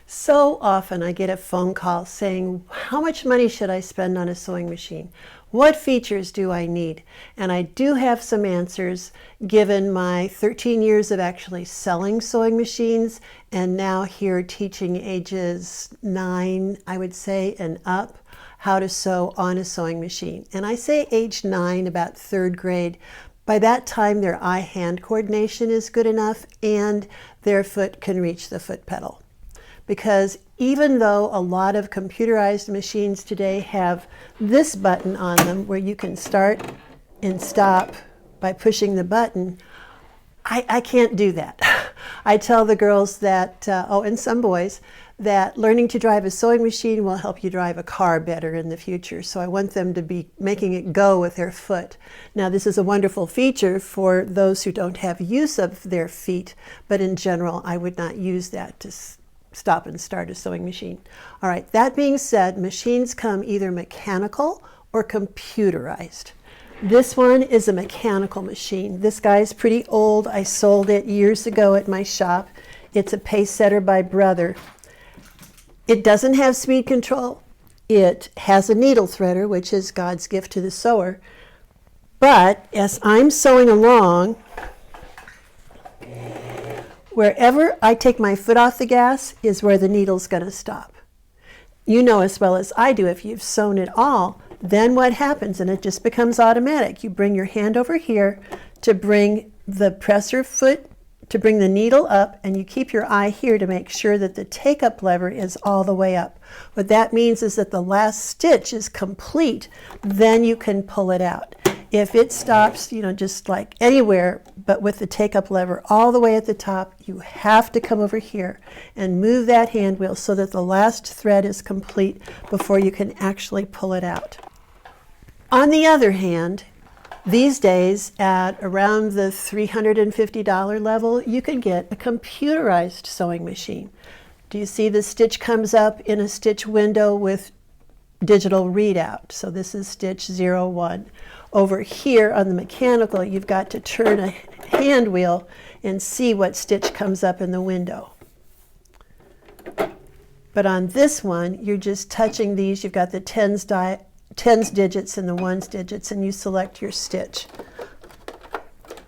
So often I get a phone call saying, how much money should I spend on a sewing machine? What features do I need? And I do have some answers given my 13 years of actually selling sewing machines and now here teaching ages 9, I would say, and up how to sew on a sewing machine. And I say age 9, about 3rd grade. By that time, their eye-hand coordination is good enough and their foot can reach the foot pedal. Because even though a lot of computerized machines today have this button on them where you can start and stop by pushing the button, I can't do that. I tell the girls that, and some boys, that learning to drive a sewing machine will help you drive a car better in the future. So I want them to be making it go with their foot. Now this is a wonderful feature for those who don't have use of their feet, but in general I would not use that to stop and start a sewing machine. All right, that being said, machines come either mechanical or computerized. This one is a mechanical machine. This guy's pretty old. I sold it years ago at my shop. It's a pace setter by Brother. It doesn't have speed control. It has a needle threader, which is God's gift to the sewer. But as I'm sewing along, wherever I take my foot off the gas is where the needle's going to stop. You know as well as I do, if you've sewn it all, then what happens, and it just becomes automatic. You bring your hand over here to bring the presser foot, to bring the needle up, and you keep your eye here to make sure that the take-up lever is all the way up. What that means is that the last stitch is complete, then you can pull it out. If it stops, just like anywhere, but with the take-up lever all the way at the top, you have to come over here and move that hand wheel so that the last thread is complete before you can actually pull it out. On the other hand, these days at around the $350 level, you can get a computerized sewing machine. Do you see the stitch comes up in a stitch window with digital readout? So this is stitch 01. Over here on the mechanical, you've got to turn a hand wheel and see what stitch comes up in the window. But on this one, you're just touching these. You've got the tens digits and the ones digits, and you select your stitch.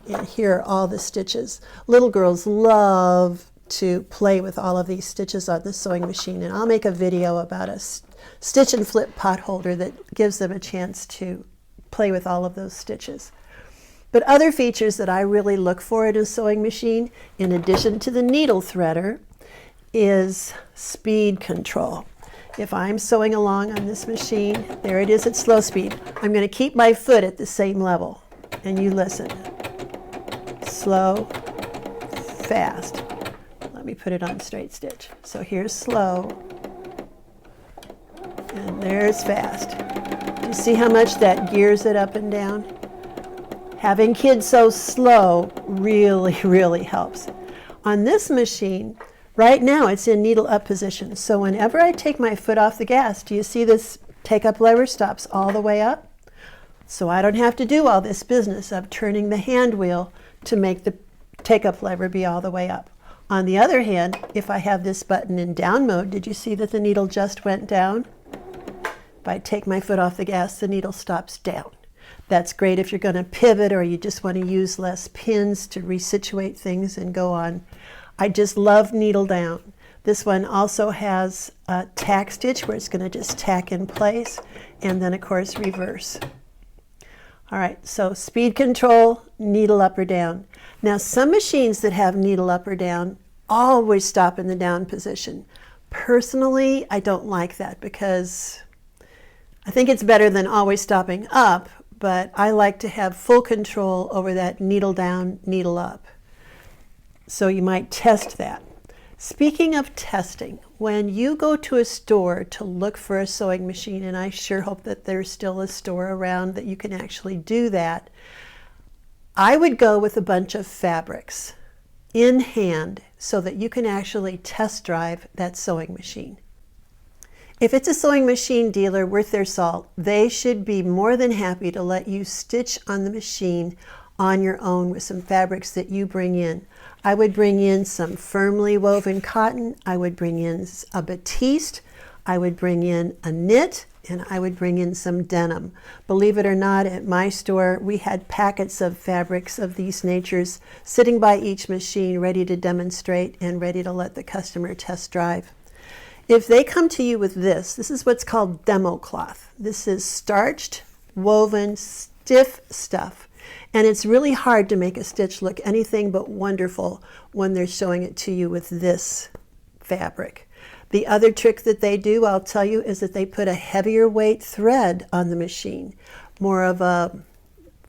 And here are all the stitches. Little girls love to play with all of these stitches on the sewing machine, and I'll make a video about a stitch and flip pot holder that gives them a chance to play with all of those stitches. But other features that I really look for in a sewing machine, in addition to the needle threader, is speed control. If I'm sewing along on this machine, there it is at slow speed, I'm going to keep my foot at the same level. And you listen. Slow, fast. Let me put it on straight stitch. So here's slow, and there's fast. Do you see how much that gears it up and down? Having kids so slow really, really helps. On this machine, right now it's in needle up position. So whenever I take my foot off the gas, do you see this take-up lever stops all the way up? So I don't have to do all this business of turning the hand wheel to make the take-up lever be all the way up. On the other hand, if I have this button in down mode, did you see that the needle just went down? If I take my foot off the gas, the needle stops down. That's great if you're going to pivot or you just want to use less pins to resituate things and go on. I just love needle down. This one also has a tack stitch where it's going to just tack in place, and then of course reverse. All right, so speed control, needle up or down. Now some machines that have needle up or down always stop in the down position. Personally, I don't like that because I think it's better than always stopping up, but I like to have full control over that needle down, needle up. So you might test that. Speaking of testing, when you go to a store to look for a sewing machine, and I sure hope that there's still a store around that you can actually do that, I would go with a bunch of fabrics in hand so that you can actually test drive that sewing machine. If it's a sewing machine dealer worth their salt, they should be more than happy to let you stitch on the machine on your own with some fabrics that you bring in. I would bring in some firmly woven cotton, I would bring in a batiste, I would bring in a knit, and I would bring in some denim. Believe it or not, at my store, we had packets of fabrics of these natures sitting by each machine, ready to demonstrate and ready to let the customer test drive. If they come to you with this is what's called demo cloth. This is starched, woven, stiff stuff. And it's really hard to make a stitch look anything but wonderful when they're showing it to you with this fabric. The other trick that they do, I'll tell you, is that they put a heavier weight thread on the machine, more of a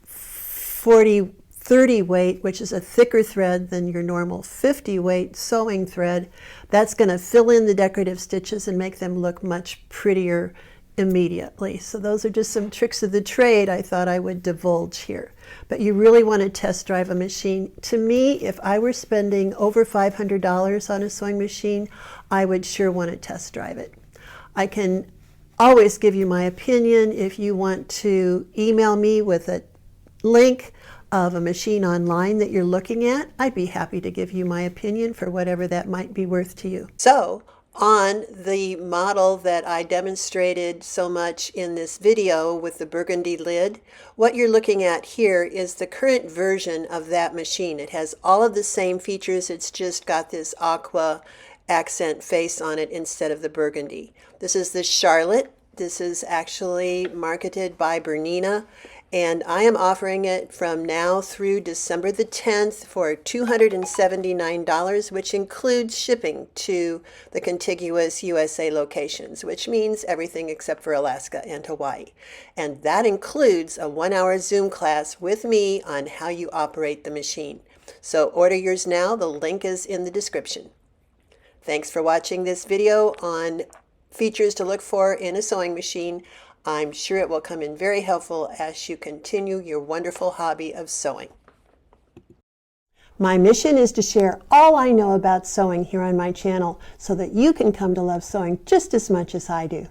40-30 weight, which is a thicker thread than your normal 50 weight sewing thread. That's going to fill in the decorative stitches and make them look much prettier immediately. So those are just some tricks of the trade I thought I would divulge here. But you really want to test drive a machine. To me, if I were spending over $500 on a sewing machine, I would sure want to test drive it. I can always give you my opinion. If you want to email me with a link of a machine online that you're looking at, I'd be happy to give you my opinion for whatever that might be worth to you. So, on the model that I demonstrated so much in this video with the burgundy lid, what you're looking at here is the current version of that machine. It has all of the same features, it's just got this aqua accent face on it instead of the burgundy. This is the Charlotte. This is actually marketed by Bernina, and I am offering it from now through December the 10th for $279, which includes shipping to the contiguous USA locations, which means everything except for Alaska and Hawaii. And that includes a 1-hour Zoom class with me on how you operate the machine. So order yours now. The link is in the description. Thanks for watching this video on features to look for in a sewing machine. I'm sure it will come in very helpful as you continue your wonderful hobby of sewing. My mission is to share all I know about sewing here on my channel so that you can come to love sewing just as much as I do.